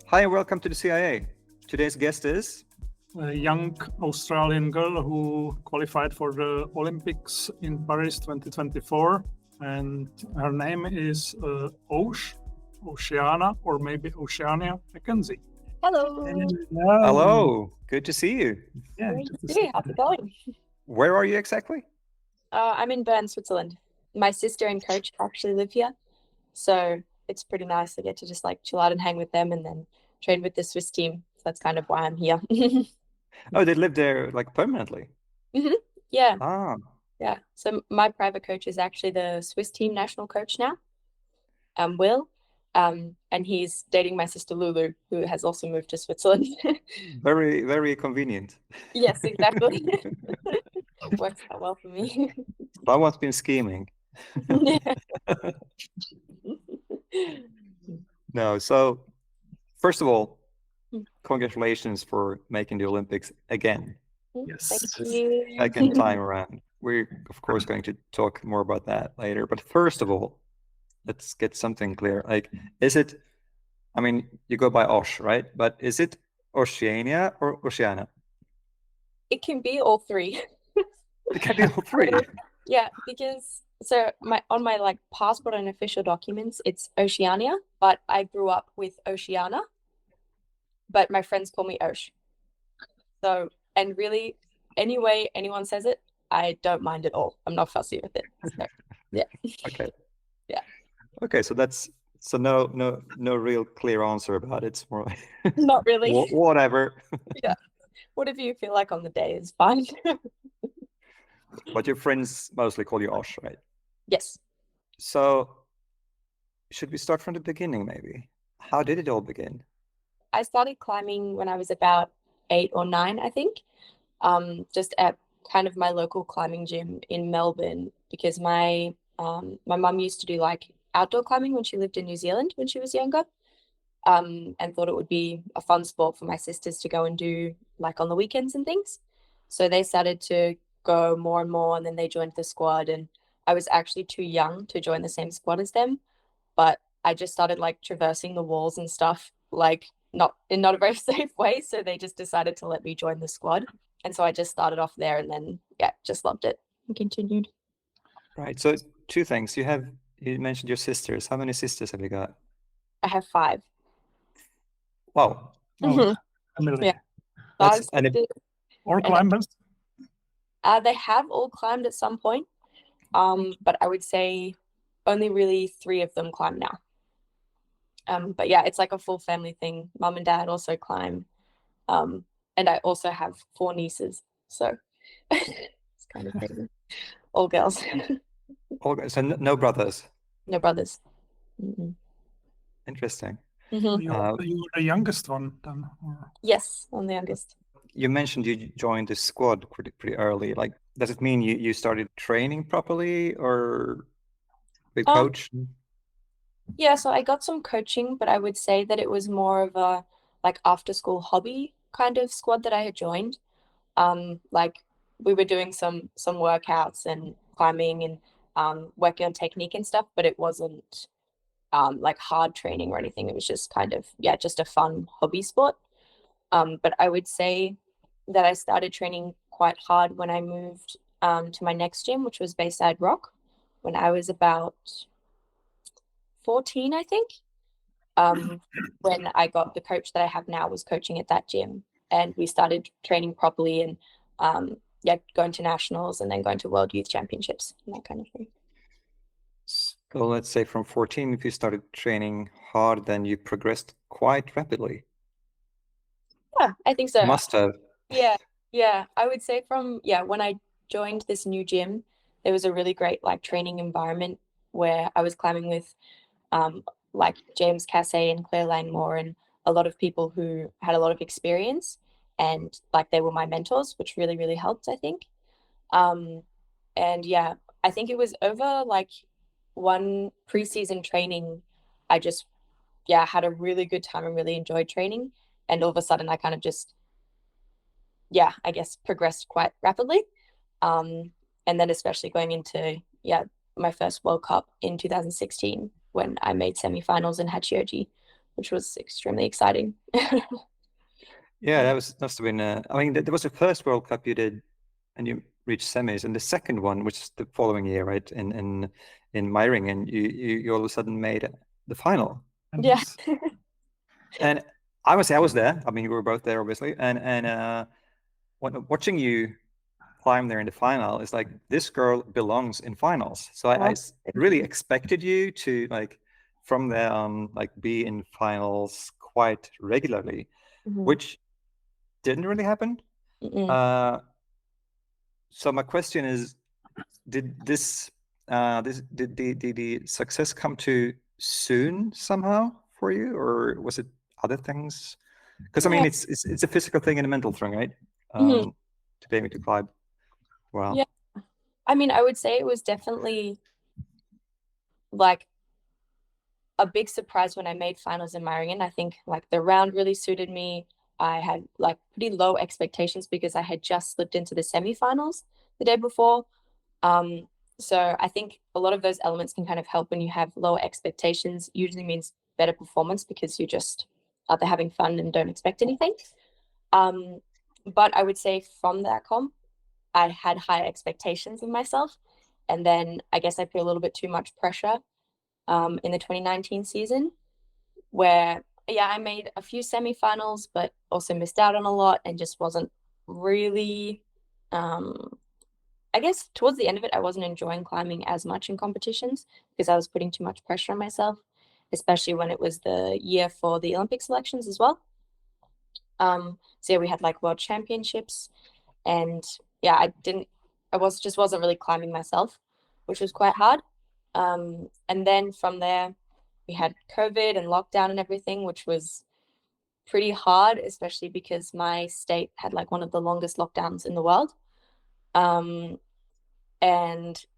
Hi and welcome to the CIA. Today's guest is a young Australian girl who qualified for the Olympics in Paris 2024, and her name is Oceana, or maybe Oceania Mackenzie. Hello. Hello. Good to see you. Yeah, Great to see you. How's it going? Where are you exactly? I'm in Bern, Switzerland. My sister and coach actually live here, so it's pretty nice to get to just like chill out and hang with them, and then train with the Swiss team. So that's kind of why I'm here. Oh, they live there like permanently. Yeah. Yeah. So my private coach is actually the Swiss team national coach now, Will. And he's dating my sister Lulu, who has also moved to Switzerland. Very, very convenient. Yes, exactly. Works out well for me. Someone's been scheming. No, so first of all, congratulations for making the Olympics again. Yes. Thank you. Second time around. We're of course going to talk more about that later. But first of all, let's get something clear. Like, is it, I mean, you go by Osh, right? But is it Oceania or Oceana? It can be all three. It can be all three. Yeah, because on my like passport and official documents, it's Oceania, but I grew up with Oceana, but my friends call me Osh. So, and really, any way anyone says it, I don't mind at all. I'm not fussy with it. So, yeah. Okay. Yeah. Okay, so no real clear answer about it. It's more like Not really. whatever. Yeah. Whatever you feel like on the day is fine. But your friends mostly call you Osh, right? Yes. So should we start from the beginning, maybe? How did it all begin? I started climbing when I was about 8 or 9, I think, just at kind of my local climbing gym in Melbourne, because my mum used to do like outdoor climbing when she lived in New Zealand when she was younger, and thought it would be a fun sport for my sisters to go and do like on the weekends and things. So they started to go more and more, and then they joined the squad, and I was actually too young to join the same squad as them, but I just started like traversing the walls and stuff, like not a very safe way. So they just decided to let me join the squad. And so I just started off there, and then, yeah, just loved it and continued. Right. So two things. You mentioned your sisters. How many sisters have you got? I have 5. Wow. Oh, family. Yeah. That's Or climbers. They have all climbed at some point, but I would say only really 3 of them climb now. But yeah, it's like a full family thing. Mum and dad also climb, and I also have 4 nieces, so it's kind of crazy. All girls. So no brothers. No brothers. Mm-mm. Interesting. Mm-hmm. You're the youngest one then? Or... Yes, I'm the youngest. You mentioned you joined the squad pretty early. Like, does it mean you started training properly or with coach? Yeah, so I got some coaching, but I would say that it was more of a like after school hobby kind of squad that I had joined. Like we were doing some workouts and climbing and working on technique and stuff, but it wasn't like hard training or anything. It was just kind of, yeah, just a fun hobby sport. But I would say that I started training quite hard when I moved to my next gym, which was Bayside Rock, when I was about 14, I think. When I got the coach that I have now was coaching at that gym, and we started training properly and going to nationals and then going to World Youth Championships and that kind of thing. So let's say from 14, if you started training hard, then you progressed quite rapidly. Yeah, I think so. Must have. Yeah. I would say when I joined this new gym, there was a really great like training environment where I was climbing with like James Cassay and Claire Langmore and a lot of people who had a lot of experience, and like they were my mentors, which really, really helped, I think. And yeah, I think it was over like one preseason training. I just, had a really good time and really enjoyed training. And all of a sudden I kind of just, I guess progressed quite rapidly. And then especially going into, my first World Cup in 2016 when I made semifinals in Hachioji, which was extremely exciting. Yeah, that must have been. I mean, there was the first World Cup you did, and you reached semis, and the second one, which is the following year, right? In Meiringen, and you all of a sudden made the final. Yeah. And I must say, I was there. I mean, we were both there, obviously, and watching you climb there in the final is like, this girl belongs in finals. So I really expected you to, like, from there on, like, be in finals quite regularly, which didn't really happen. So my question is, did the success come too soon somehow for you, or was it other things? Because I mean, it's a physical thing and a mental thing, right? To be able to climb. Wow. Yeah, I mean, I would say it was definitely like a big surprise when I made finals in Meiringen. I think like the round really suited me. I had like pretty low expectations because I had just slipped into the semifinals the day before. So I think a lot of those elements can kind of help when you have lower expectations. Usually means better performance because you're just out there having fun and don't expect anything. But I would say from that comp, I had high expectations of myself. And then I guess I put a little bit too much pressure in the 2019 season, where, yeah, I made a few semifinals, but also missed out on a lot and just wasn't really, I guess towards the end of it, I wasn't enjoying climbing as much in competitions because I was putting too much pressure on myself, especially when it was the year for the Olympic selections as well. So yeah, we had like world championships, and yeah, I wasn't really climbing myself, which was quite hard. And then from there, we had COVID and lockdown and everything, which was pretty hard, especially because my state had like one of the longest lockdowns in the world. And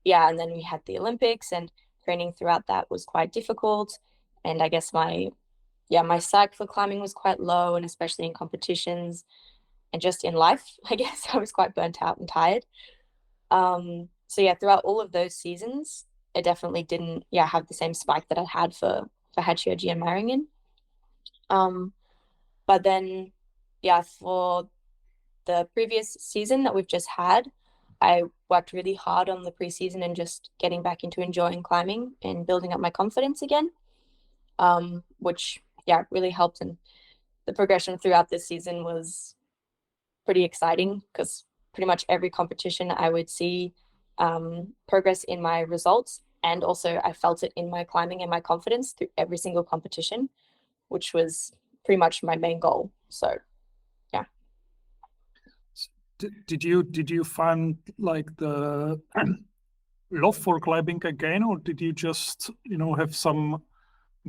yeah, and then we had the Olympics, and training throughout that was quite difficult. And I guess my psyche for climbing was quite low, and especially in competitions and just in life, I guess I was quite burnt out and tired. So yeah, throughout all of those seasons, it definitely didn't have the same spike that I had for Hachioji and Meiringen. But then for the previous season that we've just had, I worked really hard on the preseason and just getting back into enjoying climbing and building up my confidence again, which really helped. And the progression throughout this season was pretty exciting because pretty much every competition I would see progress in my results, and also I felt it in my climbing and my confidence through every single competition, which was pretty much my main goal. So yeah. Did you find like the love for climbing again, or did you just have some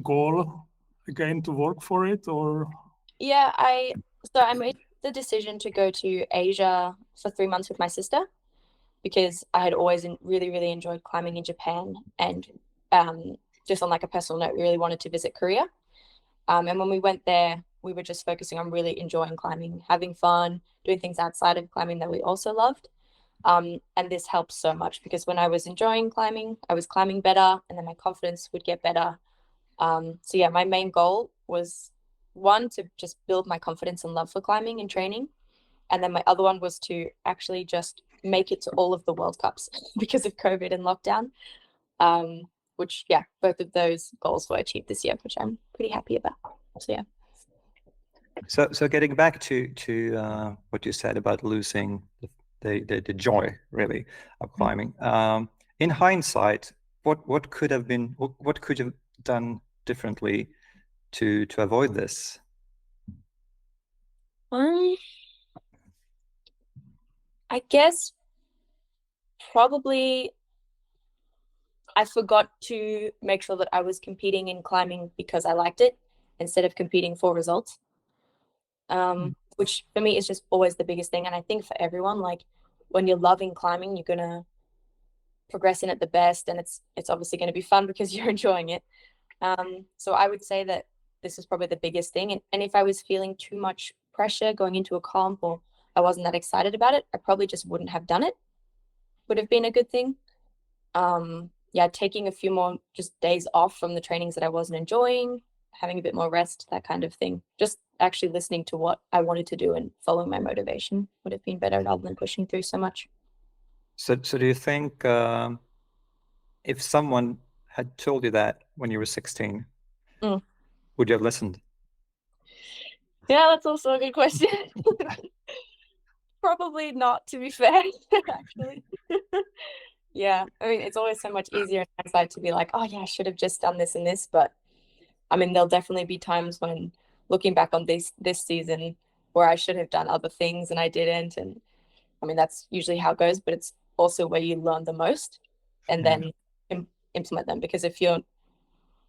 goal again to work for it? Or I made the decision to go to Asia for 3 months with my sister because I had always really, really enjoyed climbing in Japan, and just on like a personal note, we really wanted to visit Korea. And when we went there, we were just focusing on really enjoying climbing, having fun, doing things outside of climbing that we also loved. And this helped so much because when I was enjoying climbing, I was climbing better, and then my confidence would get better. So yeah, my main goal was, one, to just build my confidence and love for climbing and training. And then my other one was to actually just make it to all of the World Cups because of COVID and lockdown. Which, both of those goals were achieved this year, which I'm pretty happy about. So yeah. So getting back to what you said about losing the joy, really, of climbing. In hindsight, what could you have done differently to avoid this? I guess probably I forgot to make sure that I was competing in climbing because I liked it instead of competing for results. Which for me is just always the biggest thing. And I think for everyone, like when you're loving climbing, you're gonna progress in it the best, and it's obviously going to be fun because you're enjoying it. So I would say that this is probably the biggest thing. And if I was feeling too much pressure going into a comp, or I wasn't that excited about it, I probably just wouldn't have done it. Would have been a good thing. Taking a few more just days off from the trainings that I wasn't enjoying, having a bit more rest, that kind of thing. Just actually listening to what I wanted to do and following my motivation would have been better rather than pushing through so much. So do you think if someone had told you that when you were 16, would you have listened? Yeah, that's also a good question. Probably not, to be fair, actually. Yeah, I mean, it's always so much easier in hindsight to be like, oh yeah, I should have just done this and this. But I mean, there'll definitely be times when looking back on this season where I should have done other things and I didn't. And I mean, that's usually how it goes, but it's also where you learn the most and then implement them. Because if you're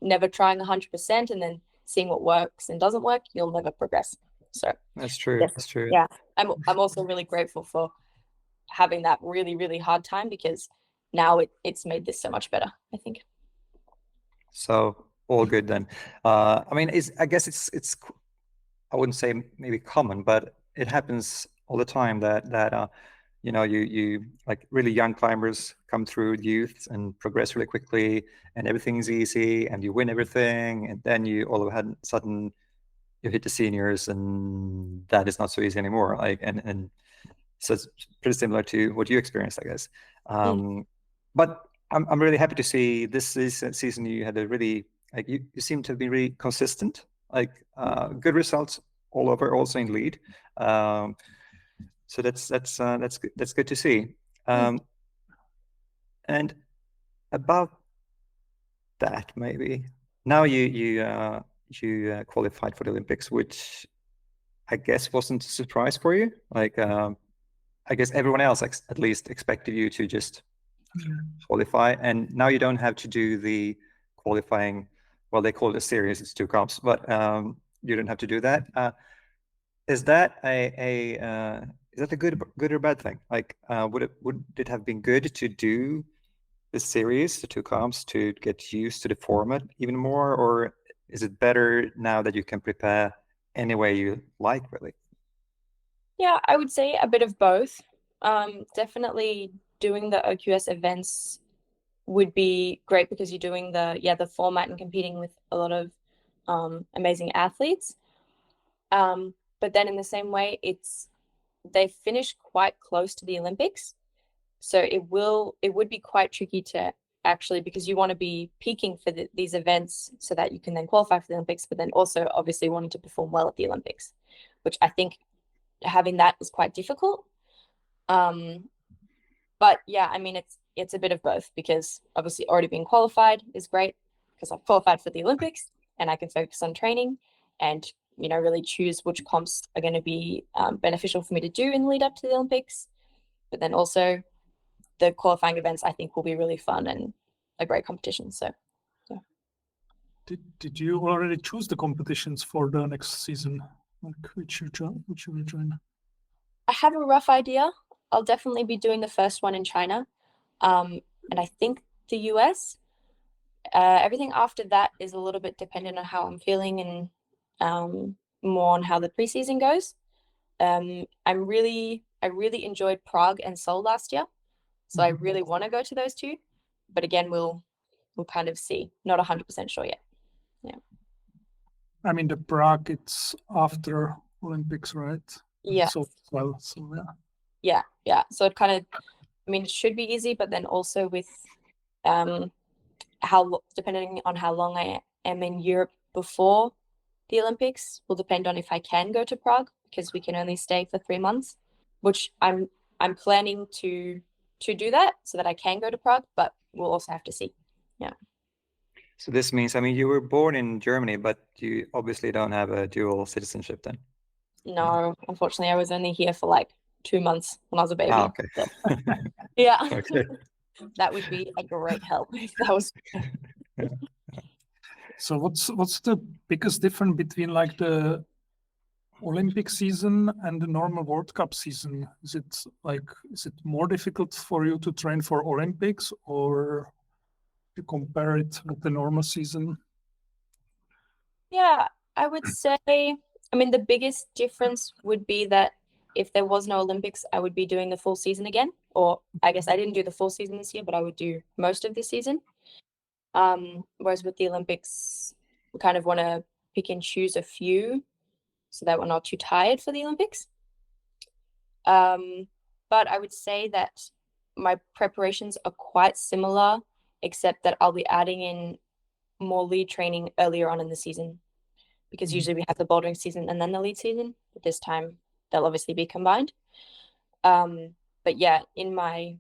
never trying 100% and then seeing what works and doesn't work, you'll never progress. So That's true. yes, That's true. yeah, I'm also really grateful for having that really, really hard time because now it's made this so much better, I think. So all good then. I mean, I guess it's I wouldn't say maybe common, but it happens all the time that you know, you like really young climbers come through youth and progress really quickly, and everything's easy, and you win everything, and then you all of a sudden you hit the seniors, and that is not so easy anymore. Like and so it's pretty similar to what you experienced, I guess. But I'm really happy to see this season you had a really, like, you seem to be really consistent, like good results all over, also in lead. So that's good to see. And about that, maybe now you qualified for the Olympics, which I guess wasn't a surprise for you. Like I guess everyone else at least expected you to just qualify, and now you don't have to do the qualifying. Well, they call it a series; it's 2 comps, but you don't have to do that. Is that a good or bad thing? Like, would it have been good to do the series, the 2 comps, to get used to the format even more, or is it better now that you can prepare any way you like, really? Yeah, I would say a bit of both. Definitely doing the OQS events would be great because you're doing the format and competing with a lot of amazing athletes. But then in the same way, they finish quite close to the Olympics. So it would be quite tricky to actually, because you want to be peaking for these events so that you can then qualify for the Olympics, but then also obviously wanting to perform well at the Olympics, which I think having that is quite difficult. But yeah, I mean, it's a bit of both because obviously already being qualified is great because I've qualified for the Olympics and I can focus on training and, you know, really choose which comps are going to be beneficial for me to do in the lead up to the Olympics. But then also the qualifying events, I think, will be really fun and a great competition. So, yeah. Did you already choose the competitions for the next season? Like which you will join? I have a rough idea. I'll definitely be doing the first one in China, and I think the US. Everything after that is a little bit dependent on how I'm feeling and more on how the preseason goes. I really enjoyed Prague and Seoul last year, so I really want to go to those 2. But again, we'll kind of see. Not 100% sure yet. Yeah. I mean, the Prague, it's after Olympics, right? Yeah. So well, so yeah. Yeah. So it kind of, I mean, it should be easy, but then also with depending on how long I am in Europe before the Olympics will depend on if I can go to Prague because we can only stay for 3 months, which I'm planning to do that so that I can go to Prague, but we'll also have to see. Yeah. So this means, I mean, you were born in Germany, but you obviously don't have a dual citizenship then. No, unfortunately, I was only here for like 2 months when I was a baby. Okay. So, yeah. Okay. That would be a great help if that was. Yeah. So what's the biggest difference between like the Olympic season and the normal World Cup season? Is it more difficult for you to train for Olympics or to compare it with the normal season? Yeah, I would say, I mean, the biggest difference would be that if there was no Olympics, I would be doing the full season again. Or I guess I didn't do the full season this year, but I would do most of the season. Whereas with the Olympics, we kind of want to pick and choose a few so that we're not too tired for the Olympics. But I would say that my preparations are quite similar, except that I'll be adding in more lead training earlier on in the season, because usually we have the bouldering season and then the lead season, but this time they'll obviously be combined. But yeah, in my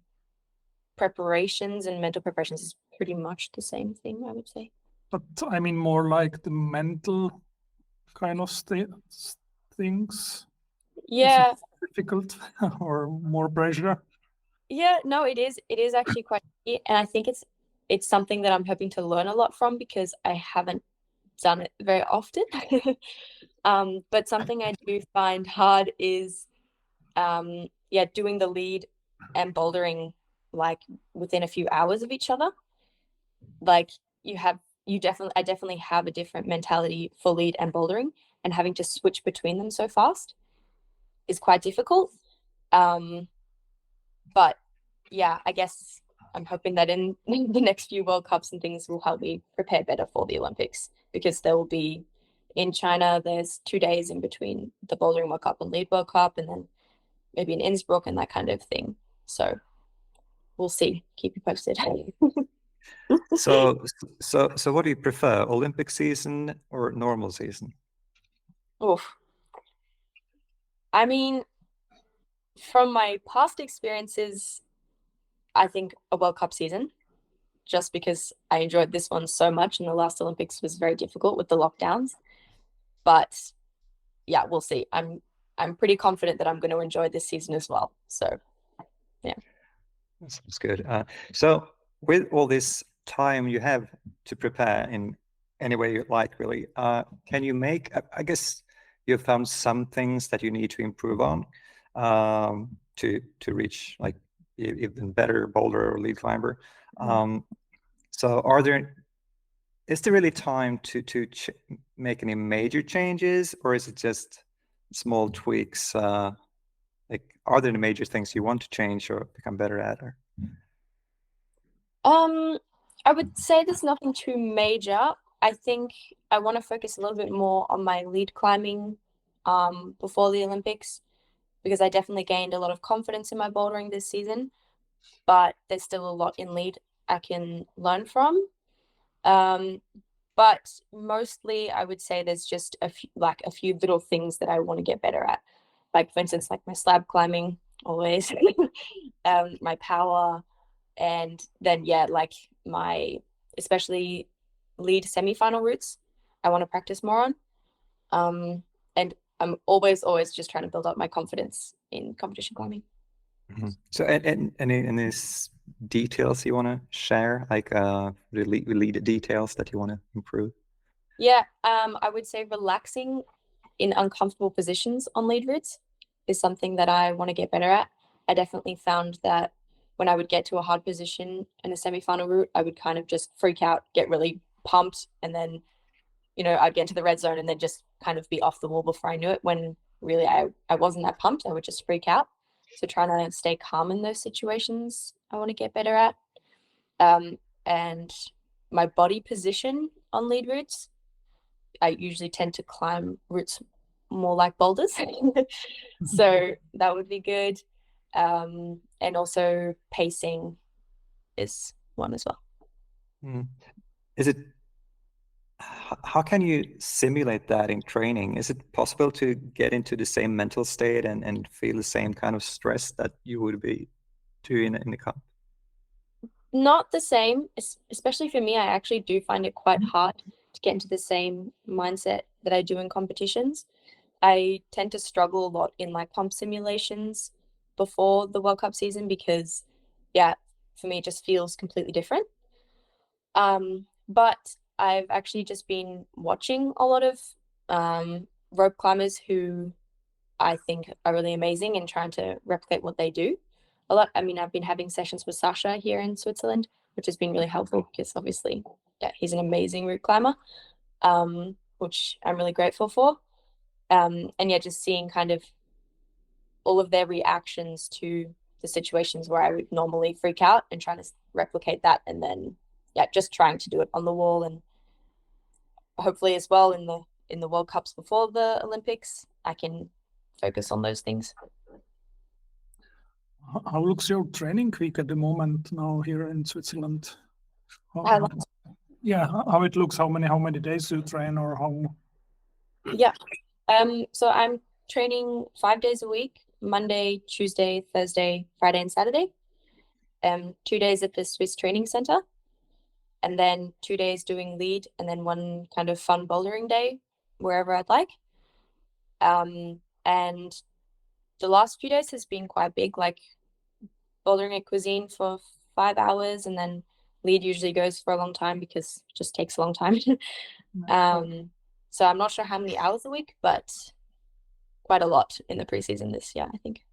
preparations and mental preparations is pretty much the same thing, I would say. But I mean more like the mental kind of things. Yeah. Is it difficult or more pressure? Yeah, no, it is. It is actually quite tricky, and I think it's something that I'm hoping to learn a lot from because I haven't done it very often. But something I do find hard is doing the lead and bouldering like within a few hours of each other. Like I definitely have a different mentality for lead and bouldering, and having to switch between them so fast is quite difficult. But yeah, I guess I'm hoping that in the next few World Cups and things will help me prepare better for the Olympics, because there will be in China, there's 2 days in between the bouldering World Cup and lead World Cup, and then maybe in Innsbruck and that kind of thing. So we'll see. Keep you posted. So what do you prefer, Olympic season or normal season? Oof. I mean, from my past experiences, I think a World Cup season, just because I enjoyed this one so much, and the last Olympics was very difficult with the lockdowns. But yeah, we'll see. I'm pretty confident that I'm going to enjoy this season as well. So yeah. That sounds good. So with all this time you have to prepare in any way you like, really, can you make, I guess you've found some things that you need to improve on to reach like even better boulder or lead climber. So is there really time to make any major changes, or is it just small tweaks? Like, are there any major things you want to change or become better at? Or? I would say there's nothing too major. I think I want to focus a little bit more on my lead climbing before the Olympics, because I definitely gained a lot of confidence in my bouldering this season, but there's still a lot in lead I can learn from. But mostly I would say there's just a few little things that I want to get better at. Like, for instance, like my slab climbing always, my power, and then like my especially lead semi-final routes I want to practice more on. And I'm always just trying to build up my confidence in competition climbing. So any these details you want to share, like the lead details that you want to improve? Yeah, I would say relaxing in uncomfortable positions on lead routes is something that I want to get better at. I definitely found that when I would get to a hard position in a semi-final route, I would kind of just freak out, get really pumped, and then, I'd get into the red zone and then just kind of be off the wall before I knew it, when really I wasn't that pumped. I would just freak out. So trying to stay calm in those situations, I want to get better at. And my body position on lead routes, I usually tend to climb routes more like boulders. So that would be good. And also pacing is one as well. Is it, how can you simulate that in training? Is it possible to get into the same mental state and feel the same kind of stress that you would be doing in the cup? Not the same, especially for me. I actually do find it quite hard to get into the same mindset that I do in competitions. I tend to struggle a lot in like pump simulations before the World Cup season because, yeah, for me, it just feels completely different. But I've actually just been watching a lot of rope climbers who I think are really amazing and trying to replicate what they do a lot. I mean, I've been having sessions with Sasha here in Switzerland, which has been really helpful because obviously, yeah, he's an amazing route climber, which I'm really grateful for. And yeah, just seeing kind of all of their reactions to the situations where I would normally freak out and trying to replicate that, and then yeah, just trying to do it on the wall and hopefully as well in in the World Cups before the Olympics, I can focus on those things. How looks your training week at the moment now here in Switzerland? How it looks, how many days you train, or how? Yeah. So I'm training 5 days a week, Monday, Tuesday, Thursday, Friday, and Saturday. 2 days at the Swiss Training Center, and then 2 days doing lead, and then one kind of fun bouldering day wherever I'd like. And the last few days has been quite big, like bouldering at Cuisine for 5 hours, and then lead usually goes for a long time because it just takes a long time. So I'm not sure how many hours a week, but quite a lot in the preseason this year, I think.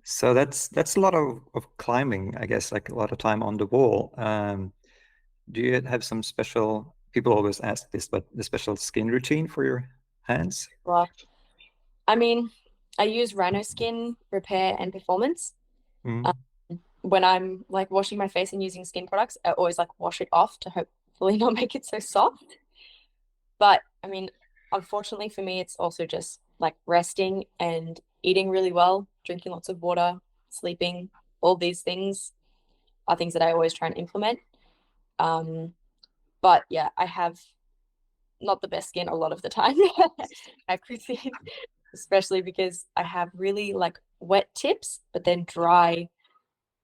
So that's a lot of climbing, I guess, like a lot of time on the wall. Do you have some special, people always ask this, but the special skin routine for your hands? Well, I mean, I use Rhino Skin Repair and Performance. When I'm like washing my face and using skin products, I always like wash it off to hopefully not make it so soft. But I mean, unfortunately for me, it's also just like resting and eating really well, drinking lots of water, sleeping. All these things are things that I always try and implement. But yeah, I have not the best skin a lot of the time. I appreciate, especially because I have really like wet tips, but then dry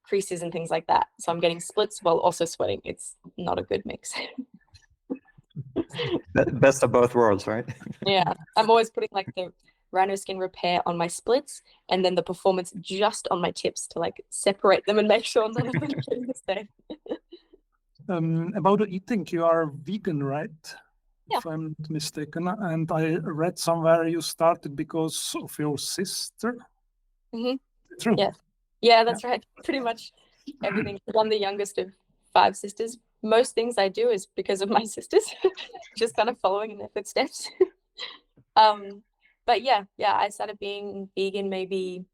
creases and things like that. So I'm getting splits while also sweating. It's not a good mix. Best of both worlds, right? Yeah, I'm always putting like the Rhino Skin Repair on my splits and then the Performance just on my tips to like separate them and make sure none of them are getting the same. About the eating, you are vegan, right? Yeah. If I'm not mistaken. And I read somewhere you started because of your sister. True. Yeah, that's right. Pretty much everything. I'm the youngest of 5 sisters. Most things I do is because of my sisters, just kind of following in their footsteps. But yeah, I started being vegan maybe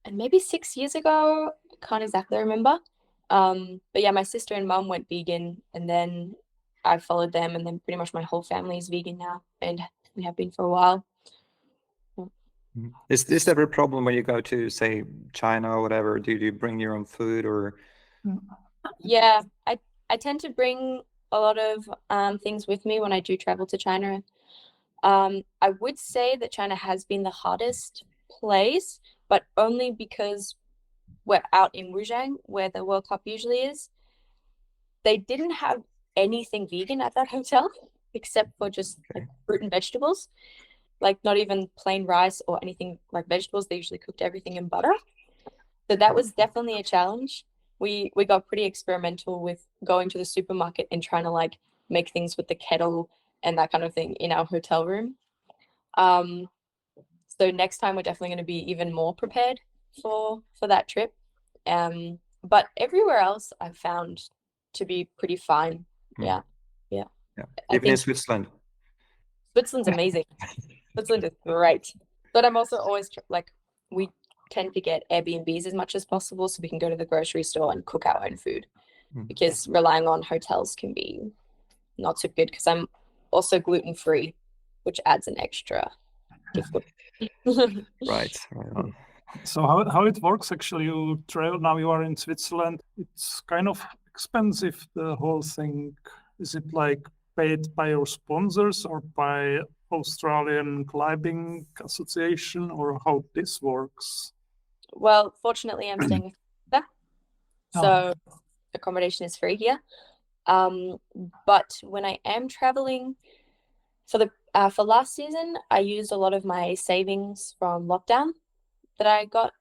6 years ago. I can't exactly remember. But yeah, my sister and mum went vegan, and then I followed them, and then pretty much my whole family is vegan now, and we have been for a while. Is this ever a problem when you go to, say, China or whatever? Do you bring your own food, or? Yeah, I tend to bring a lot of things with me when I do travel to China. I would say that China has been the hardest place, but only because we're out in Wujiang, where the World Cup usually is. They didn't have anything vegan at that hotel, except for just like fruit and vegetables, like not even plain rice or anything like vegetables. They usually cooked everything in butter. So that was definitely a challenge. We got pretty experimental with going to the supermarket and trying to like make things with the kettle and that kind of thing in our hotel room. So next time we're definitely going to be even more prepared for that trip. But everywhere else I've found to be pretty fine. Yeah. Even in Switzerland. Switzerland's amazing. Switzerland is great. But I'm also always like, we tend to get Airbnbs as much as possible so we can go to the grocery store and cook our own food, because relying on hotels can be not so good, because I'm also gluten-free, which adds an extra difficulty. Right on. So how it works actually, you travel, now you are in Switzerland, it's kind of expensive, the whole thing. Is it like paid by your sponsors or by Australian Climbing Association, or how this works? Well, fortunately I'm staying there, so accommodation is free here. But when I am traveling for last season, I used a lot of my savings from lockdown that I got,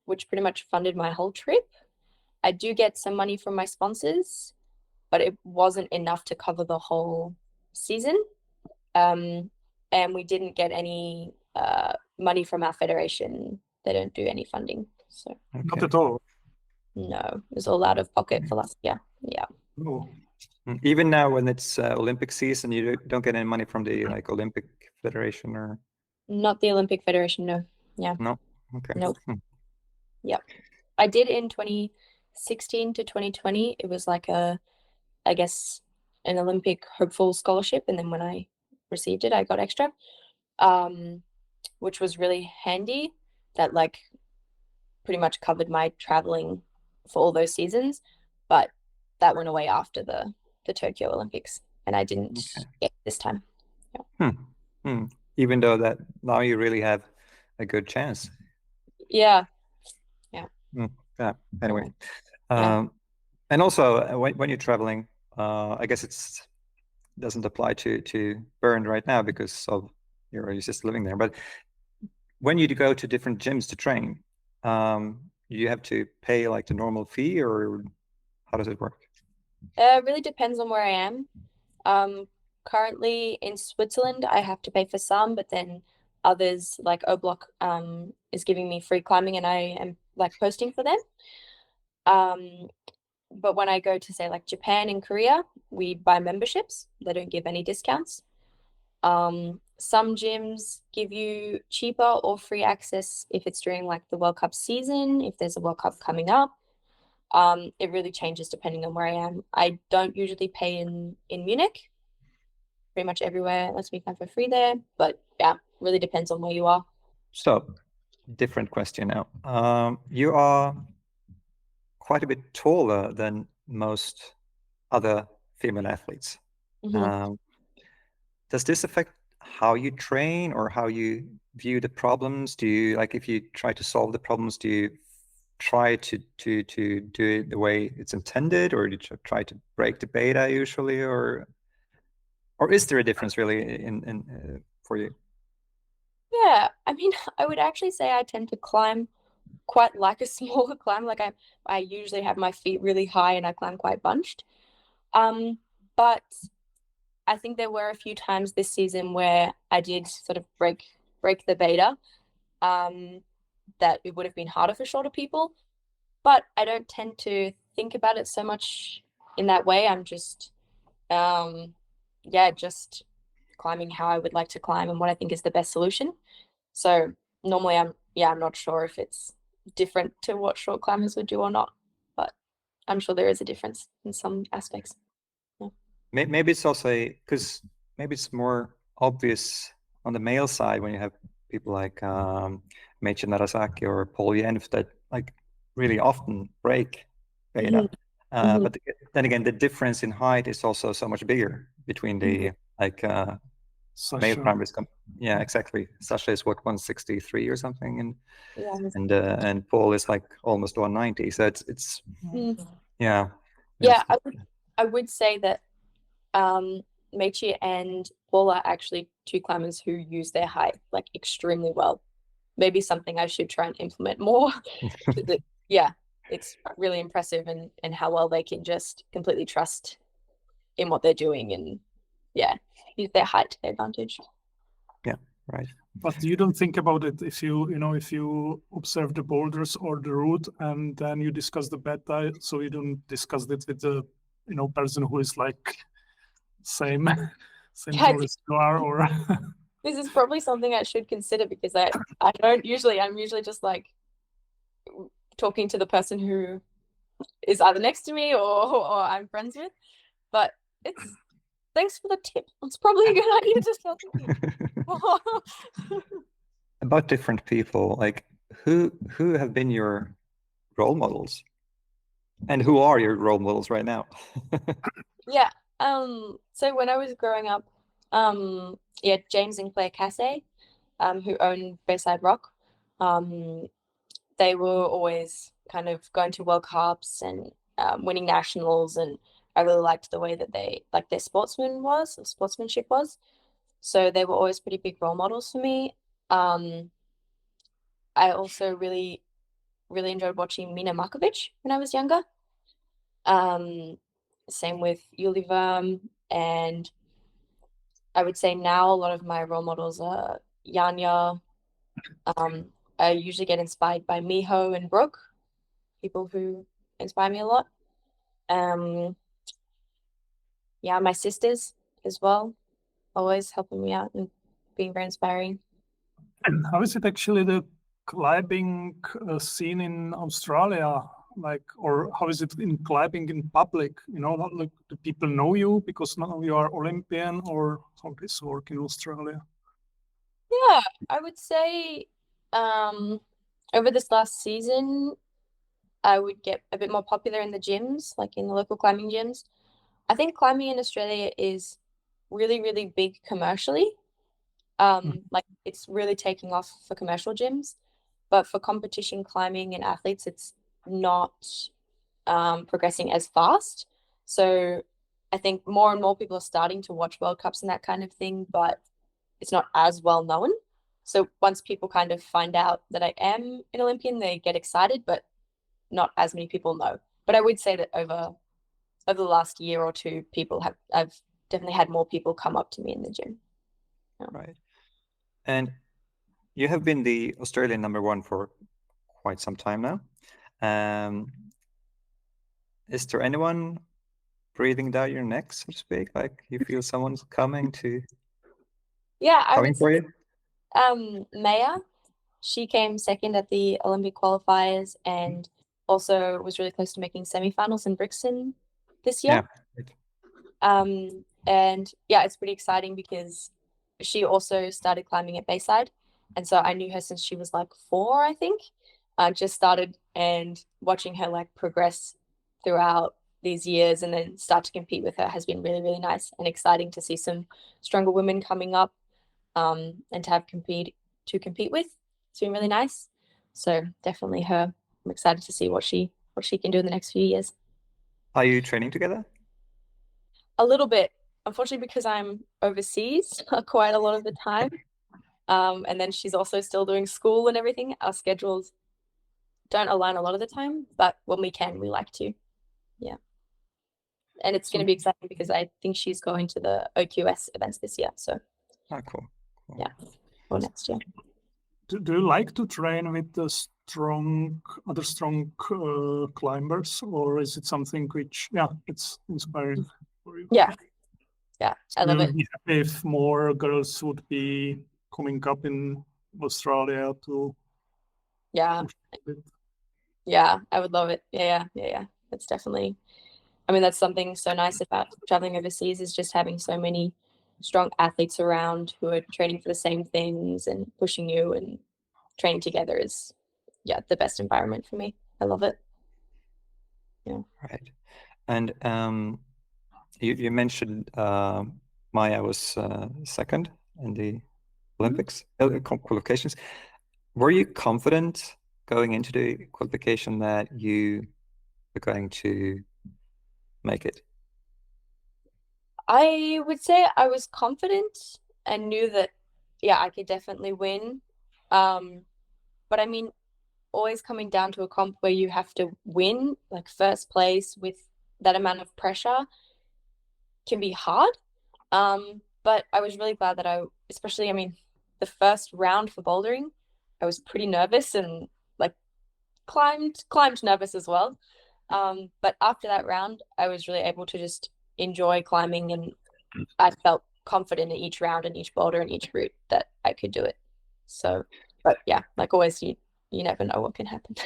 which pretty much funded my whole trip. I do get some money from my sponsors, but it wasn't enough to cover the whole season. And we didn't get any money from our federation. They don't do any funding. So Not at all. No, it was all out of pocket for last year. Yeah. No. Even now when it's Olympic season, you don't get any money from the like Olympic Federation, or? Not the Olympic Federation, no. Yeah. No? Okay. Nope. Yeah. I did in 2016 to 2020. It was like I guess an Olympic hopeful scholarship, and then when I received it, I got extra, which was really handy. That like pretty much covered my traveling for all those seasons, but that went away after the Tokyo Olympics, and I didn't get it this time. Even though that now you really have a good chance. Yeah. Anyway, Yeah. and also when you're traveling, I guess it's doesn't apply to Björn right now because of you're just living there. But when you go to different gyms to train, you have to pay like the normal fee, or how does it work? It really depends on where I am. Currently in Switzerland, I have to pay for some, but then others like O-Block is giving me free climbing, and I am like posting for them. But when I go to say like Japan and Korea, we buy memberships. They don't give any discounts. Some gyms give you cheaper or free access if it's during like the World Cup season, if there's a World Cup coming up. It really changes depending on where I am. I don't usually pay in Munich. Pretty much everywhere lets me climb for free there, but yeah, really depends on where you are. So, different question now. You are quite a bit taller than most other female athletes. Does this affect how you train or how you view the problems? Do you like if you try to solve the problems, do you try to do it the way it's intended, or do you try to break the beta usually, or is there a difference really in for you? Yeah, I mean, I would actually say I tend to climb quite like a smaller climb. Like I usually have my feet really high and I climb quite bunched. But I think there were a few times this season where I did sort of break the beta. That it would have been harder for shorter people, but I don't tend to think about it so much in that way. I'm just just climbing how I would like to climb and what I think is the best solution. So normally I'm not sure if it's different to what short climbers would do or not, but I'm sure there is a difference in some aspects. Yeah. Maybe it's also because maybe it's more obvious on the male side when you have people like Meiichi Narasaki or Pohl that like really often break beta. But then again, the difference in height is also so much bigger between the male climbers. Yeah, exactly. Sasha is what 163 or something, and Pohl is like almost 190. So it's yeah. Yeah, I would say that Meiichi and Pohl are actually two climbers who use their height like extremely well. Maybe something I should try and implement more. It's really impressive and how well they can just completely trust in what they're doing and use their height to their advantage. Yeah, right. But you don't think about it if you observe the boulders or the route and then you discuss the beta, so you don't discuss it with the person who is like same tall as you are, or this is probably something I should consider because I don't usually. I'm usually just like talking to the person who is either next to me or I'm friends with. But thanks for the tip. It's probably a good idea to start thinking. About different people, like who have been your role models, and who are your role models right now? Yeah. So when I was growing up, James and Claire Cassay, who own Bayside Rock, they were always kind of going to World Cups and winning nationals, and I really liked the way that their sportsmanship was. So they were always pretty big role models for me. I also really, really enjoyed watching Mina Markovic when I was younger. Same with Yuli Verm, and I would say now a lot of my role models are Yanya. I usually get inspired by Miho and Brooke, people who inspire me a lot. My sisters as well, always helping me out and being very inspiring. And how is it actually the climbing scene in Australia? like, or how is it in climbing in public? You know, like, do people know you because now you are Olympian, or how this work in Australia? Yeah, I would say over this last season, I would get a bit more popular in the gyms, like in the local climbing gyms. I think climbing in Australia is really, really big commercially. Like it's really taking off for commercial gyms, but for competition climbing and athletes, it's not progressing as fast. So I think more and more people are starting to watch World Cups and that kind of thing, but it's not as well known. So once people kind of find out that I am an Olympian, they get excited, but not as many people know. But I would say that over the last year or two, I've definitely had more people come up to me in the gym. Yeah. Right. And you have been the Australian #1 for quite some time now. Is there anyone breathing down your neck, so to speak? Like you feel someone's coming I would for say you? Maya, she came second at the Olympic qualifiers and also was really close to making semifinals in Brixton this year. Yeah. And yeah, it's pretty exciting because she also started climbing at Bayside. And so I knew her since she was like 4, I think. I just started, and watching her like progress throughout these years and then start to compete with her has been really, really nice and exciting to see some stronger women coming up and to have to compete with. It's been really nice. So definitely her. I'm excited to see what she can do in the next few years. Are you training together? A little bit, unfortunately, because I'm overseas quite a lot of the time. And then she's also still doing school and everything. Our schedules don't align a lot of the time, but when we can, we like to. Yeah. And it's going to be exciting because I think she's going to the OQS events this year. So, Cool. Yeah, or next year. Do you like to train with the other strong climbers, or is it something which, it's inspiring for you? Yeah, I love it. You'll be happy if more girls would be coming up in Australia to. Yeah, I would love it. Yeah. That's definitely. I mean, that's something so nice about traveling overseas is just having so many strong athletes around who are training for the same things and pushing you and training together is, the best environment for me. I love it. Yeah. Right. And you mentioned Maya was second in the Olympics qualifications. Were you confident going into the qualification that you were going to make it? I would say I was confident and knew that, I could definitely win. But I mean, always coming down to a comp where you have to win, like first place with that amount of pressure can be hard. But I was really glad that especially, I mean, the first round for bouldering, I was pretty nervous and like climbed nervous as well. But after that round, I was really able to just enjoy climbing, and I felt confident in each round and each boulder and each route that I could do it. So, but yeah, like always, you never know what can happen.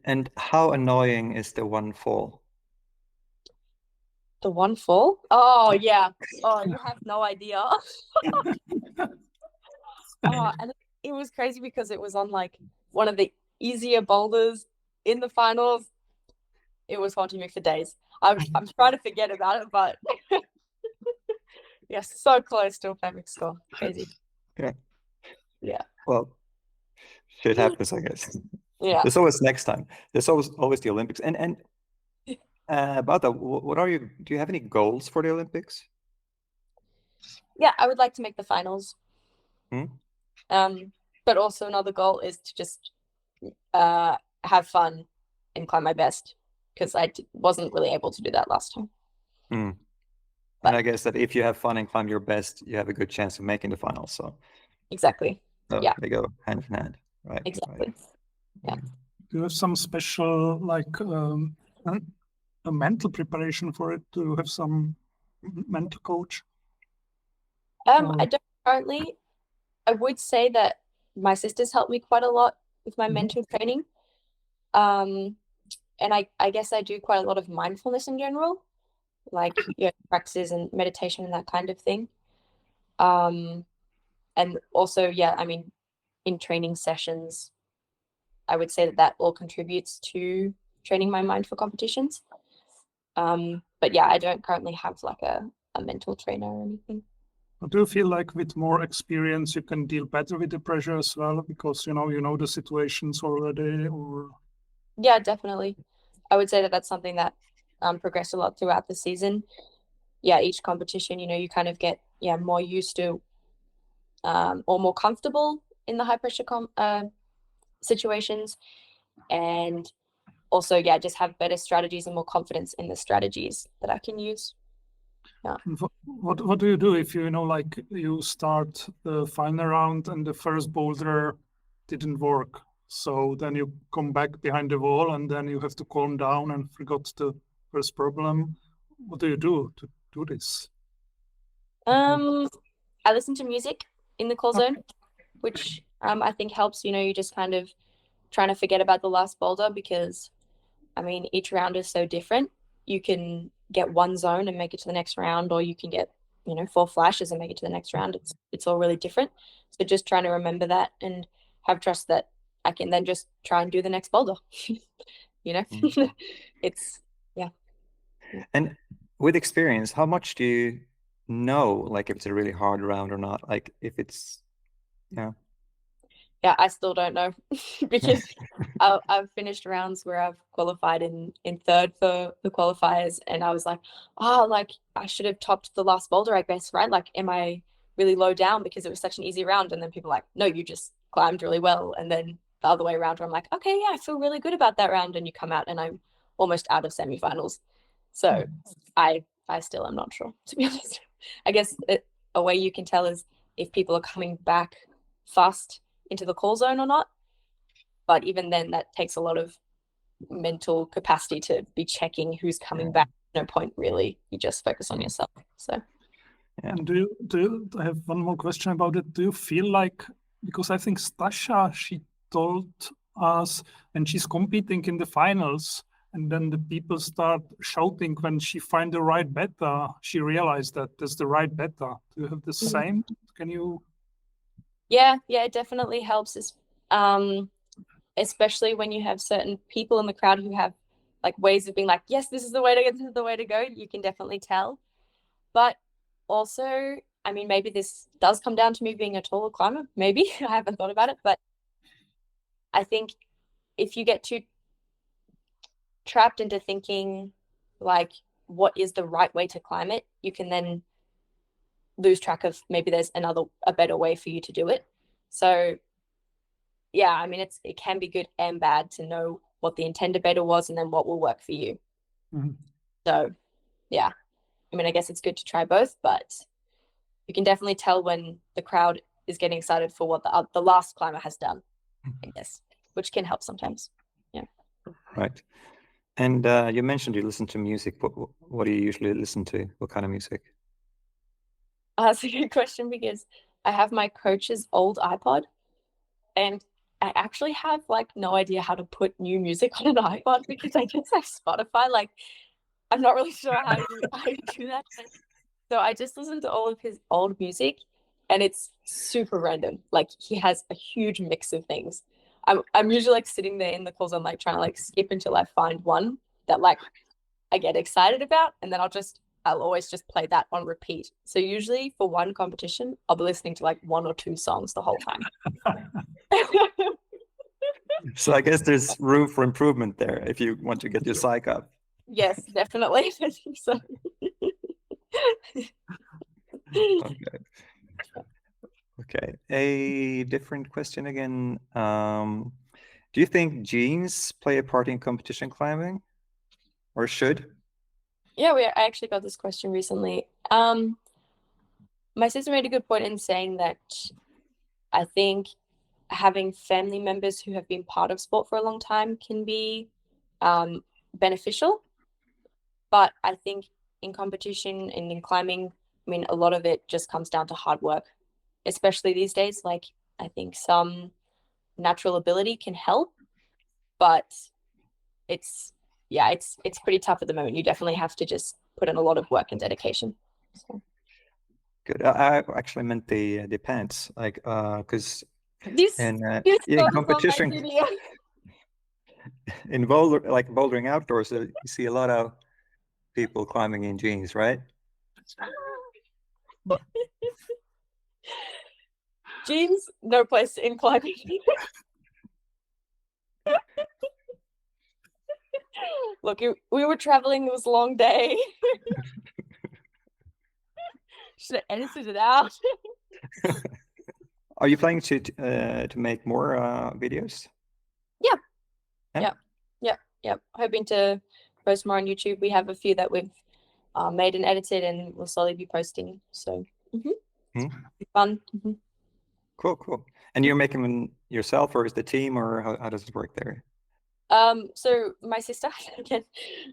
And how annoying is the one fall? The one fall? Oh yeah. Oh, you have no idea. And it was crazy because it was on like one of the easier boulders in the finals. It was haunting me for days. I'm trying to forget about it, but yes, so close to a perfect score. Crazy. Yeah. Well, shit happens, I guess. Yeah. There's always next time. There's always the Olympics. And about that, what are you? Do you have any goals for the Olympics? Yeah, I would like to make the finals. But also another goal is to just have fun and climb my best, because I wasn't really able to do that last time. And I guess that if you have fun and climb your best, you have a good chance of making the finals. So exactly. Yeah, they go hand in hand, right? Exactly. Right. Yeah. Do you have some special a mental preparation for it? Do you have some mental coach? I don't currently. I would say that my sisters helped me quite a lot with my mental training. and I guess I do quite a lot of mindfulness in general, like practices and meditation and that kind of thing. And also, yeah, I mean, in training sessions, I would say that that all contributes to training my mind for competitions. But yeah, I don't currently have like a mental trainer or anything. Do you feel like with more experience you can deal better with the pressure as well because you know the situations already? Or Yeah, definitely. I would say that that's something that progressed a lot throughout the season. Yeah, each competition, you kind of get more used to or more comfortable in the high pressure situations, and also just have better strategies and more confidence in the strategies that I can use. Yeah. what do you do if you know like you start the final round and the first boulder didn't work? So then you come back behind the wall and then you have to calm down and forgot the first problem. What do you do to do this? I listen to music in the call zone, which I think helps. You just kind of trying to forget about the last boulder because, I mean, each round is so different. You can get one zone and make it to the next round, or you can get, 4 flashes and make it to the next round. It's all really different. So just trying to remember that and have trust that I can then just try and do the next boulder. It's yeah. And with experience, how much do you know, like if it's a really hard round or not? Like if it's, yeah. Yeah, I still don't know because I've finished rounds where I've qualified in third for the qualifiers, and I was like, oh, like I should have topped the last boulder, I guess, right? Like, am I really low down because it was such an easy round? And then people are like, no, you just climbed really well. And then the other way around, where I'm like, okay, yeah, I feel really good about that round, and you come out and I'm almost out of semifinals. So I still am not sure, to be honest. I guess a way you can tell is if people are coming back fast into the call zone or not. But even then, that takes a lot of mental capacity to be checking who's coming back. No point really. You just focus on yourself. So And do you I have one more question about it. Do you feel like, because I think Stasha, she told us when she's competing in the finals and then the people start shouting when she find the right beta, she realized that there's the right beta. Do you have the same? Can you? yeah, it definitely helps. Especially when you have certain people in the crowd who have like ways of being like, yes, this is the way to go, this is the way to go. You can definitely tell. But also, I mean, maybe this does come down to me being a taller climber. Maybe I haven't thought about it, but I think if you get too trapped into thinking like what is the right way to climb it, you can then lose track of maybe there's a better way for you to do it. So yeah, I mean, it can be good and bad to know what the intended beta was and then what will work for you. So yeah, I mean, I guess it's good to try both, but you can definitely tell when the crowd is getting excited for what the last climber has done, I guess, which can help sometimes. Yeah. Right. And you mentioned you listen to music. What do you usually listen to? What kind of music? That's a good question because I have my coach's old iPod, and I actually have like no idea how to put new music on an iPod because I just have Spotify. Like, I'm not really sure how you do that. So I just listen to all of his old music, and it's super random. Like, he has a huge mix of things. I'm usually like sitting there in the calls, I'm like trying to like skip until I find one that like I get excited about, and then I'll always just play that on repeat. So usually for one competition, I'll be listening to like 1 or 2 songs the whole time. So I guess there's room for improvement there if you want to get your psych up. Yes, definitely. I think so. Okay. Okay. A different question again. Do you think genes play a part in competition climbing, or should? Yeah, I actually got this question recently. My sister made a good point in saying that I think having family members who have been part of sport for a long time can be beneficial. But I think in competition and in climbing, I mean, a lot of it just comes down to hard work, especially these days. Like, I think some natural ability can help, but it's yeah, it's pretty tough at the moment. You definitely have to just put in a lot of work and dedication. So. Good. I actually meant the pants, like because This in you yeah, saw in this on my competition video. in bouldering outdoors, you see a lot of people climbing in jeans, right? Jeans, no place in climbing. Look, we were traveling. It was a long day. Should have edited it out. Are you planning to make more videos? Yeah. Yeah. Yep. Hoping to post more on YouTube. We have a few that we've made and edited, and we'll slowly be posting. So, fun. Cool. And you're making them yourself, or is the team, or how does it work there? So my sister, again,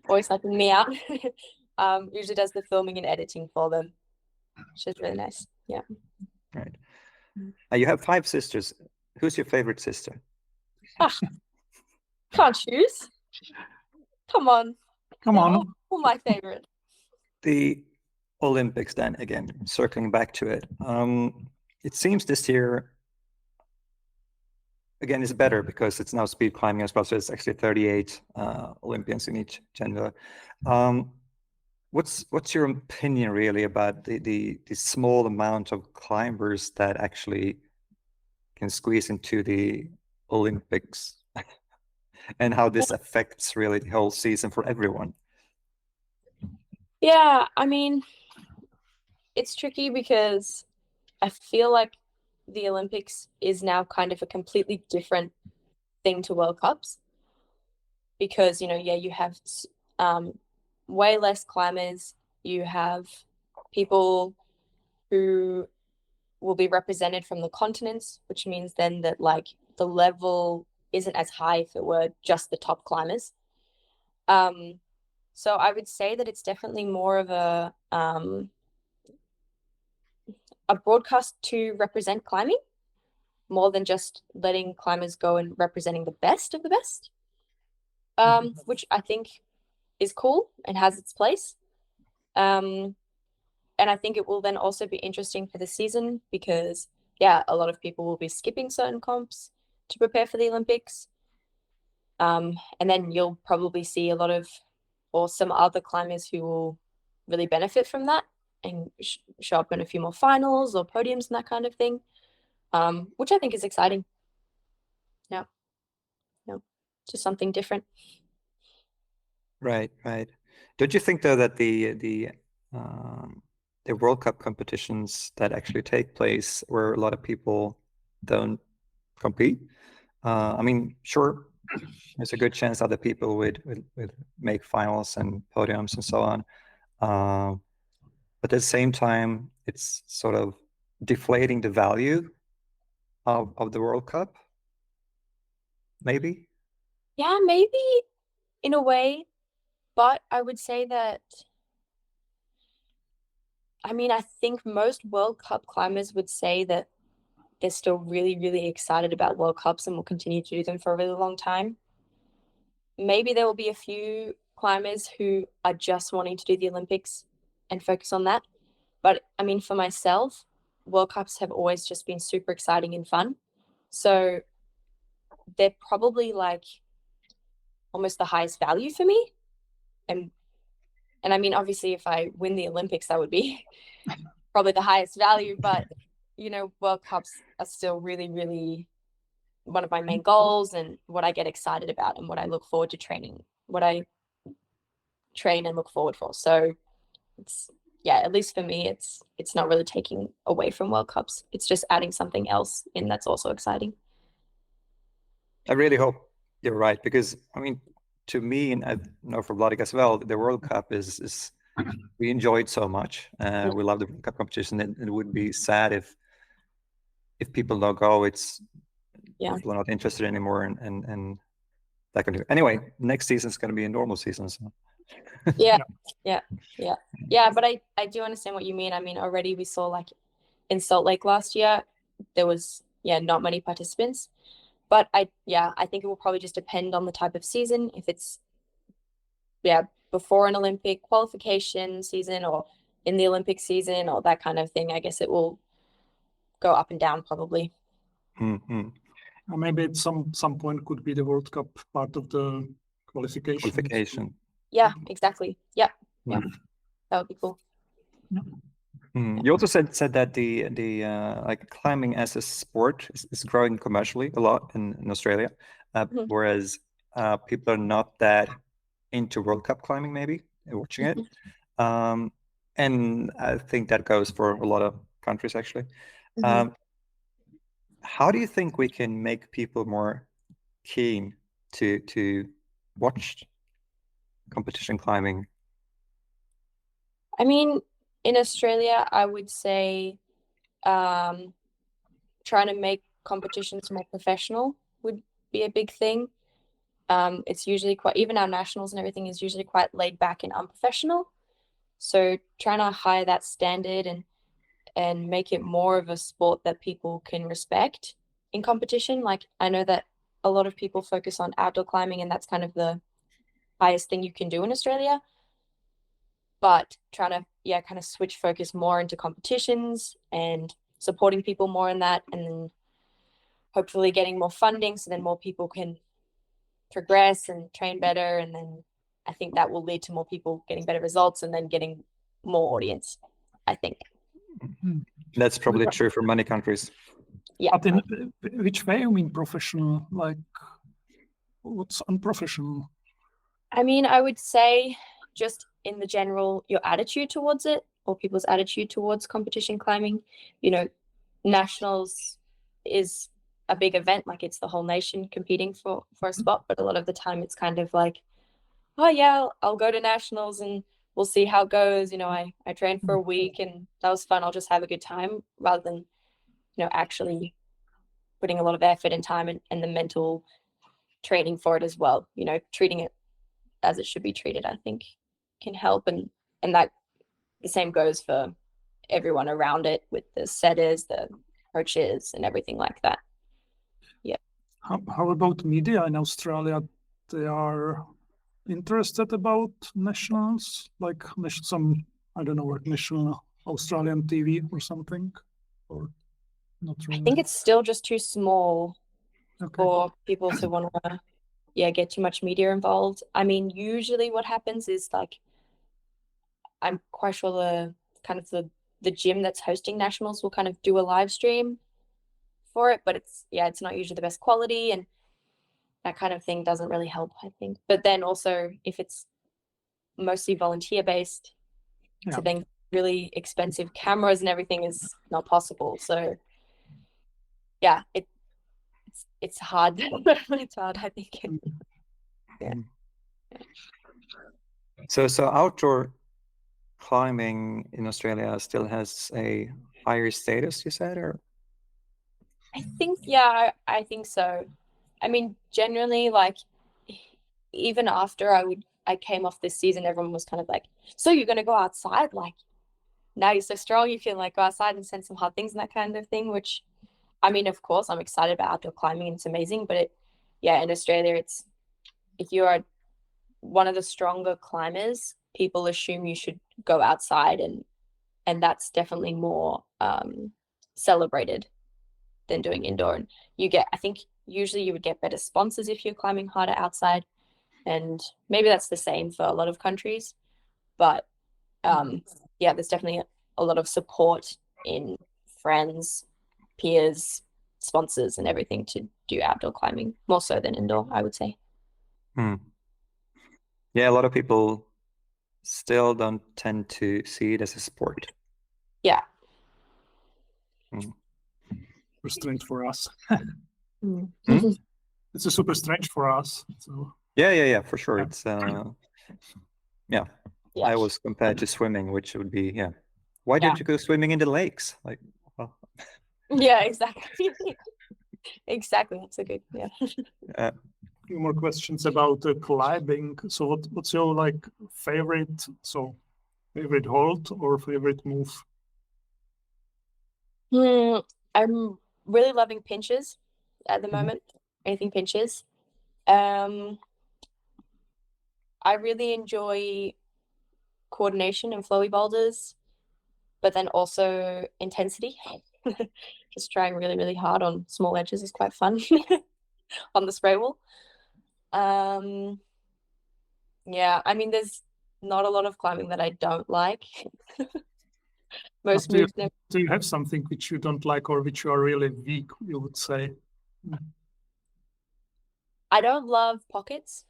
always helping me out, usually does the filming and editing for them. She's really nice. Yeah. Right. You have 5 sisters. Who's your favorite sister? Can't choose. Come on. Come They're on. all my favorite. The Olympics, then again, circling back to it. It seems this year, again, is better because it's now speed climbing as well. So it's actually 38 Olympians in each gender. What's your opinion really about the small amount of climbers that actually can squeeze into the Olympics and how this affects really the whole season for everyone? Yeah, I mean, it's tricky because I feel like the Olympics is now kind of a completely different thing to World Cups because, you have way less climbers. You have people who will be represented from the continents, which means then that like the level isn't as high if it were just the top climbers. So I would say that it's definitely more of a broadcast to represent climbing more than just letting climbers go and representing the best of the best, which I think is cool and has its place. And I think it will then also be interesting for the season because, yeah, a lot of people will be skipping certain comps to prepare for the Olympics. And then you'll probably see a lot of, or some other climbers who will really benefit from that and show up in a few more finals or podiums and that kind of thing, which I think is exciting. Yeah. Just something different. Right. Don't you think though that the World Cup competitions that actually take place where a lot of people don't compete? I mean, sure, there's a good chance other people would make finals and podiums and so on. But at the same time, it's sort of deflating the value of the World Cup, maybe? Yeah, maybe in a way, but I would say that, I mean, I think most World Cup climbers would say that they're still really, really excited about World Cups and will continue to do them for a really long time. Maybe there will be a few climbers who are just wanting to do the Olympics and focus on that. But I mean, for myself, World Cups have always just been super exciting and fun. So they're probably like almost the highest value for me. And I mean, obviously, if I win the Olympics, that would be probably the highest value. But, World Cups are still really, really one of my main goals and what I get excited about and what I look forward to training, what I train and look forward for. So it's, yeah, at least for me, it's not really taking away from World Cups. It's just adding something else in that's also exciting. I really hope you're right because I mean, to me, and I know for Vladek as well, the World Cup is we enjoy it so much. We love the World Cup competition, and it would be sad if people don't go. People are not interested anymore, and that kind of. Anyway, next season is going to be a normal season. So. Yeah. But I do understand what you mean. I mean, already we saw like in Salt Lake last year, there was not many participants. But I think it will probably just depend on the type of season. If it's before an Olympic qualification season or in the Olympic season or that kind of thing. I guess it will go up and down probably. Mm-hmm. Or maybe at some point could be the World Cup part of the qualification. Yeah, exactly. Yeah. Yeah. Mm. That would be cool. You also said that the like climbing as a sport is growing commercially a lot in Australia, whereas people are not that into World Cup climbing, maybe watching it. And I think that goes for a lot of countries actually. How do you think we can make people more keen to watch competition climbing? I mean, in Australia, I would say trying to make competitions more professional would be a big thing. It's usually quite, even our nationals and everything is usually quite laid back and unprofessional. So trying to higher that standard and make it more of a sport that people can respect in competition. Like I know that a lot of people focus on outdoor climbing and that's kind of the highest thing you can do in Australia. But trying to, kind of switch focus more into competitions and supporting people more in that, and then hopefully getting more funding so then more people can progress and train better. And then I think that will lead to more people getting better results and then getting more audience, I think. That's probably true for many countries. Yeah. But in which way you mean professional? Like, what's unprofessional? I mean, I would say just in the general, your attitude towards it or people's attitude towards competition climbing. You know, nationals is a big event, like it's the whole nation competing for a spot, but a lot of the time it's kind of like, oh yeah, I'll go to nationals and we'll see how it goes. You know, I trained for a week and that was fun. I'll just have a good time rather than, you know, actually putting a lot of effort and time and the mental training for it as well. You know, treating it as it should be treated, I think can help. And that the same goes for everyone around it with the setters, the coaches and everything like that. Yeah. How about media in Australia? They are interested about nationals, like some, I don't know, like national Australian TV or something, or not really? I think it's still just too small for people to want to get too much media involved. I mean, usually what happens is like I'm quite sure the gym that's hosting nationals will kind of do a live stream for it, but it's not usually the best quality and that kind of thing doesn't really help, I think. But then also if it's mostly volunteer based, to then really expensive cameras and everything is not possible. So yeah, it's hard. It's hard, I think. Yeah. So outdoor climbing in Australia still has a higher status, you said, or? I think, yeah, I think so. I mean, generally, like, even after I came off this season, everyone was kind of like, so you're going to go outside? Like, now you're so strong, you can, like, go outside and send some hard things and that kind of thing, which, I mean, of course, I'm excited about outdoor climbing. And it's amazing. But, in Australia, if you are one of the stronger climbers, people assume you should go outside. And that's definitely more celebrated than doing indoor. And I think usually you would get better sponsors if you're climbing harder outside. And maybe that's the same for a lot of countries. But there's definitely a lot of support in friends, peers, sponsors, and everything to do outdoor climbing, more so than indoor, I would say. Yeah, a lot of people still don't tend to see it as a sport. Yeah. Super strange for us. Mm. It's a super strange for us. So Yeah, for sure. Yeah. It's I was compared to swimming, which would be why didn't you go swimming in the lakes? Like, well. Yeah, exactly. Exactly. That's a good A few more questions about climbing. So what's your like favorite hold or favorite move? I'm really loving pinches at the moment. Anything pinches. I really enjoy coordination and flowy boulders, but then also intensity. Just trying really, really hard on small edges is quite fun on the spray wall. Yeah, I mean, there's not a lot of climbing that I don't like. Most Do you, moves never. do you have something which you don't like or which you are really weak, you would say? I don't love pockets,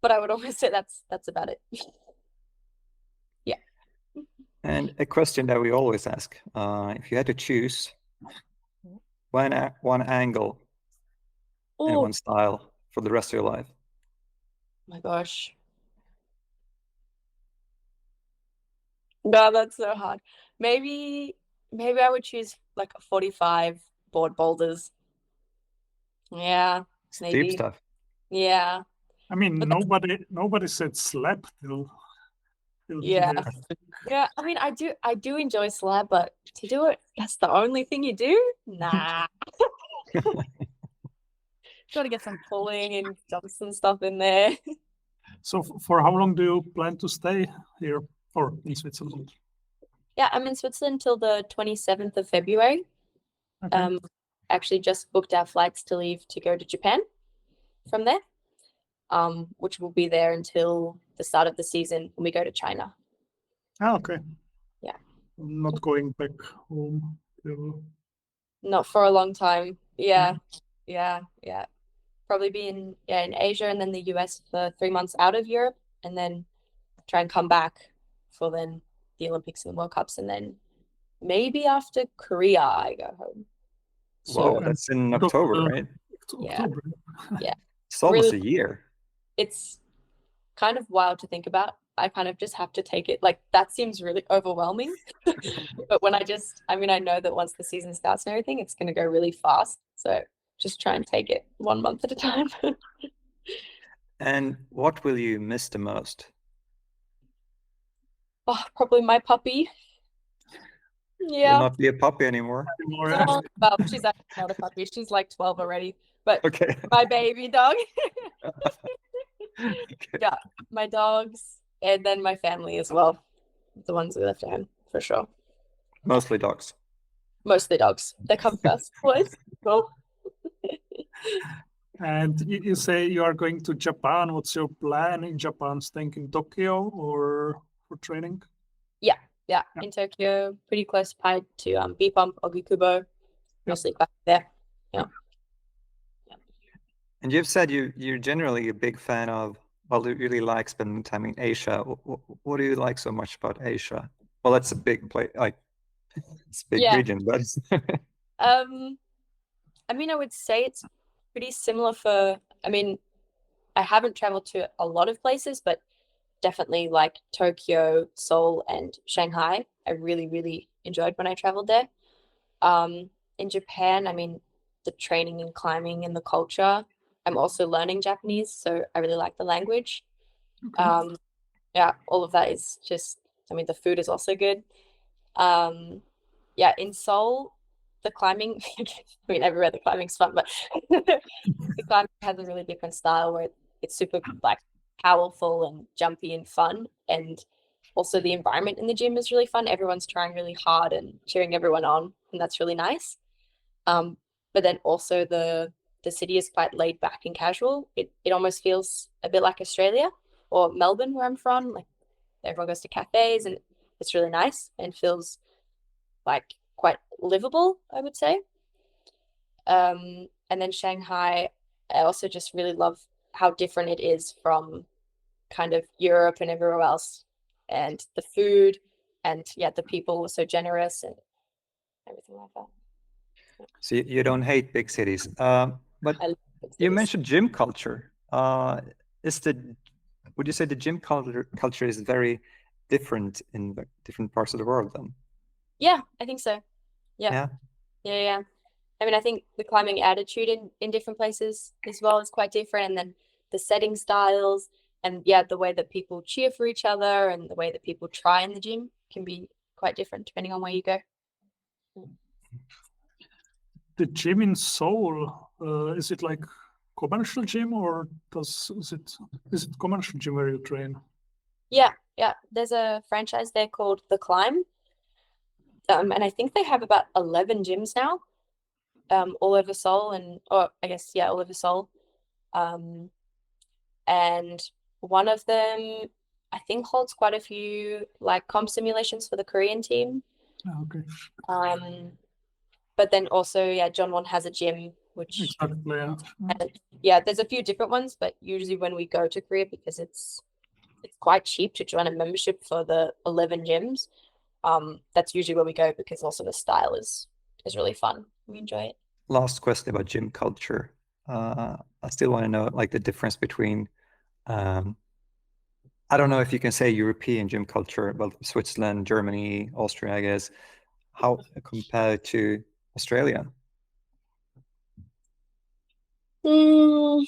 but I would always say that's about it. Yeah. And a question that we always ask, if you had to choose one angle and Oh one style for the rest of your life, my gosh. No, that's so hard. Maybe I would choose like a 45 board boulders. Yeah, deep maybe. stuff. Yeah. I mean, But nobody said slap till yeah. today. Yeah, I mean, I do enjoy slab, but to do it, that's the only thing you do? Nah. Got to get some pulling and jumps and stuff in there. So for how long do you plan to stay here or in Switzerland? Yeah, I'm in Switzerland till the 27th of February. Okay. Actually just booked our flights to leave to go to Japan from there, which will be there until the start of the season when we go to China. Okay. Yeah. Not going back home till... Not for a long time. Yeah. Probably be in Asia and then the US for 3 months out of Europe, and then try and come back for then the Olympics and World Cups, and then maybe after Korea I go home. Whoa, So that's in October, right? Yeah. October. Yeah. It's almost Really- a year. it's kind of wild to think about. I kind of just have to take it. Like, that seems really overwhelming. But when I know that once the season starts and everything, it's going to go really fast. So just try and take it 1 month at a time. And what will you miss the most? Oh, probably my puppy. Will Yeah. not be a puppy anymore. Oh, well, she's actually not a puppy. She's like 12 already. But Okay. my baby dog. Okay. Yeah, my dogs, and then my family as well. The ones we left at home, for sure. Mostly dogs. Mostly dogs. They come first, boys. Cool. And you say you are going to Japan. What's your plan in Japan? Staying in Tokyo or for training? Yeah, in Tokyo, pretty close by to B-Pump, Ogikubo. Mostly back there. Yeah. And you've said you're generally a big fan of, well, you really like spending time in Asia. What do you like so much about Asia? Well, that's a big place, like it's a big Yeah. region, but I mean, I would say it's pretty similar I haven't traveled to a lot of places, but definitely like Tokyo, Seoul, and Shanghai. I really, really enjoyed when I traveled there. In Japan, I mean, the training and climbing and the culture. I'm also learning Japanese, so I really like the language. Okay. Yeah, all of that is just, I mean, the food is also good. Yeah, in Seoul, the climbing, I mean, everywhere the climbing's fun, but the climbing has a really different style where it's super like powerful and jumpy and fun. And also the environment in the gym is really fun. Everyone's trying really hard and cheering everyone on, and that's really nice. But then also the city is quite laid back and casual. It almost feels a bit like Australia or Melbourne, where I'm from. Like, everyone goes to cafes, and it's really nice and feels like quite livable, I would say. And then Shanghai, I also just really love how different it is from kind of Europe and everywhere else. And the food, and the people were so generous and everything like that. so you don't hate big cities. But I love big you cities. mentioned gym culture. Would you say the gym culture is very different in the different parts of the world then? Yeah, I think so. Yeah. Yeah. I mean, I think the climbing attitude in different places as well is quite different. And then the setting styles and the way that people cheer for each other and the way that people try in the gym can be quite different depending on where you go. The gym in Seoul, is it like commercial gym, or is it commercial gym where you train? Yeah. There's a franchise there called The Climb. And I think they have about 11 gyms now, all over Seoul all over Seoul. And one of them, I think, holds quite a few like comp simulations for the Korean team. Oh, okay. But then also, Jeonwon has a gym, which Exactly, yeah. there's a few different ones, but usually when we go to Korea, because it's quite cheap to join a membership for the 11 gyms, that's usually where we go, because also the style is really fun. We enjoy it. Last question about gym culture. I still want to know like the difference between I don't know if you can say European gym culture, but Switzerland, Germany, Austria, I guess, how compared to Australia? I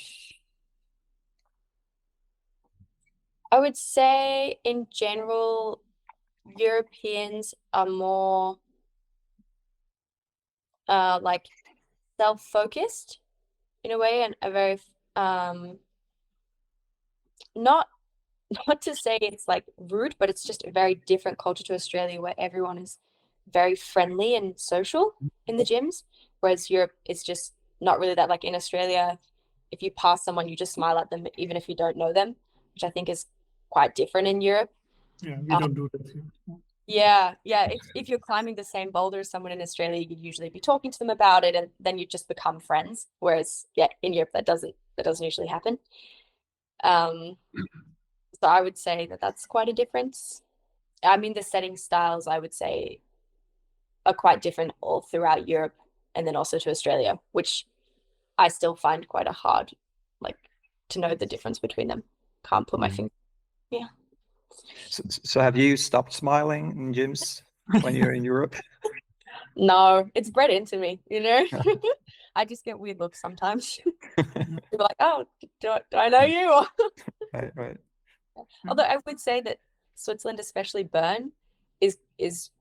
would say in general, Europeans are more like self-focused in a way, and are very not to say it's like rude, but it's just a very different culture to Australia, where everyone is very friendly and social in the gyms, whereas Europe is just not really that. Like in Australia, if you pass someone, you just smile at them even if you don't know them, which I think is quite different in Europe. Yeah, we don't do that here. Yeah. If you're climbing the same boulder as someone in Australia, you'd usually be talking to them about it, and then you just become friends. Whereas, in Europe, that doesn't usually happen. So I would say that that's quite a difference. I mean, the setting styles, I would say, are quite different all throughout Europe, and then also to Australia, which I still find quite a hard, like, to know the difference between them. Can't put my finger. Yeah. So have you stopped smiling in gyms when you're in Europe? No, it's bred into me, you know? I just get weird looks sometimes. People are like, oh, do I know you? Right. Although I would say that Switzerland, especially Bern, is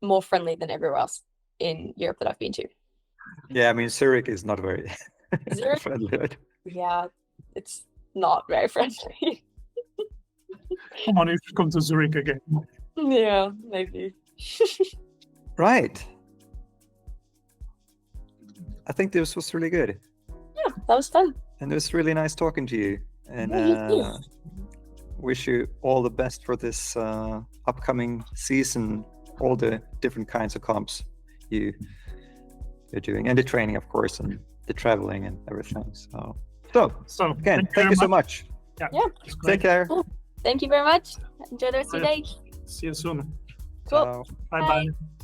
more friendly than everywhere else in Europe that I've been to. Yeah, I mean, Zurich is not very Zurich? friendly. Right? Yeah, it's not very friendly. Come on, you should come to Zurich again. Yeah, maybe. Right. I think this was really good. Yeah, that was fun. And it was really nice talking to you. And Yeah, you too. wish you all the best for this upcoming season, all the different kinds of comps you're doing, and the training, of course, and the traveling and everything. So again, thank you so much. Yeah. Take care. Cool. Thank you very much. Enjoy the rest of your day. See you soon. Cool. Ciao. Bye-bye.